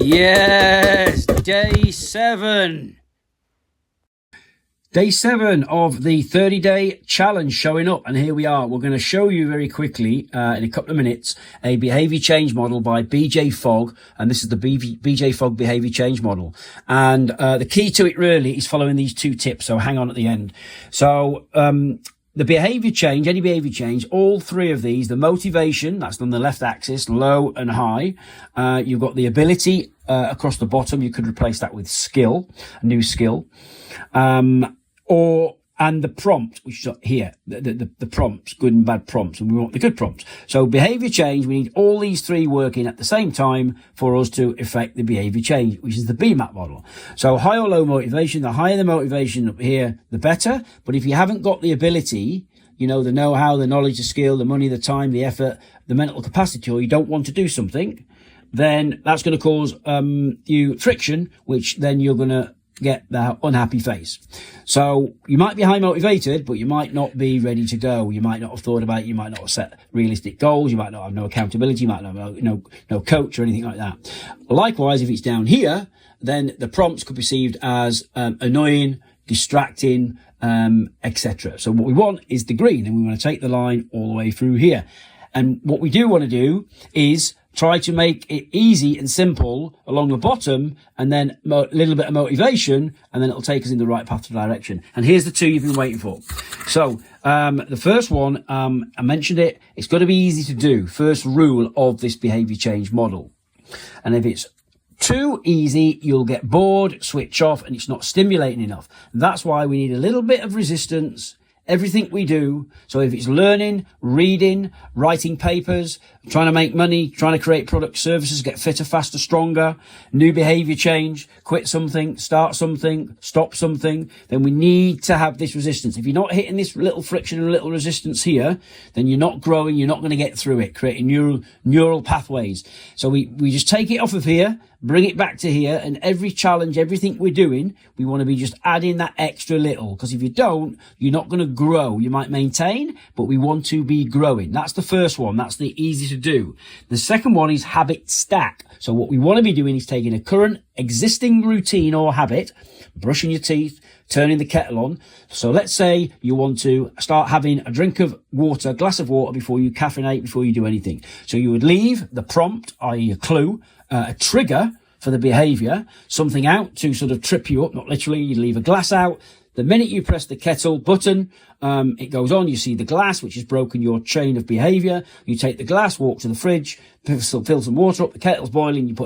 Yes, day 7. Day 7 of the 30-day challenge showing up, and here we are. We're going to show you very quickly in a couple of minutes a behavior change model by BJ Fogg, and this is the BJ Fogg behavior change model. And the key to it really is following these 2 tips, so hang on at the end. So the behavior change, any behavior change, all 3 of these, the motivation, that's on the left axis, low and high. You've got the ability across the bottom. You could replace that with skill, a new skill. And the prompt, which is here, the prompts, good and bad prompts, and we want the good prompts. So behavior change, we need all these 3 working at the same time for us to effect the behavior change, which is the BMAP model. So high or low motivation, the higher the motivation up here, the better. But if you haven't got the ability, you know, the know-how, the knowledge, the skill, the money, the time, the effort, the mental capacity, or you don't want to do something, then that's going to cause you friction, which then you're going to get that unhappy face. So you might be high motivated, but you might not be ready to go. You might not have thought about it. You might not have set realistic goals. You might not have no accountability. You might not have no coach or anything like that. Likewise, if it's down here, then the prompts could be perceived as annoying, distracting, etc. So what we want is the green, and we want to take the line all the way through here. And what we do want to do is try to make it easy and simple along the bottom, and then a little bit of motivation, and then it'll take us in the right path to direction. And here's the 2 you've been waiting for. So the first one, I mentioned it, it's got to be easy to do. First rule of this behavior change model. And if it's too easy, you'll get bored, switch off, and it's not stimulating enough. That's why we need a little bit of resistance. Everything we do. So if it's learning, reading, writing papers, trying to make money, trying to create product services, get fitter, faster, stronger, new behavior change, quit something, start something, stop something, then we need to have this resistance. If you're not hitting this little friction and little resistance here, then you're not growing, you're not going to get through it, creating neural pathways. So we just take it off of here, bring it back to here, and every challenge, everything we're doing, we want to be just adding that extra little, because if you don't, you're not going to grow. You might maintain, but we want to be growing. That's the first one. That's the easy to do. The second one is habit stack. So what we want to be doing is taking a current existing routine or habit, brushing your teeth, turning the kettle on. So let's say you want to start having a drink of water, glass of water before you caffeinate, before you do anything. So you would leave the prompt, i.e. a clue, a trigger for the behavior, something out to sort of trip you up, not literally. You leave a glass out. The minute you press the kettle button, it goes on. You see the glass, which has broken your chain of behavior. You take the glass, walk to the fridge, fill some water up. The kettle's boiling. You put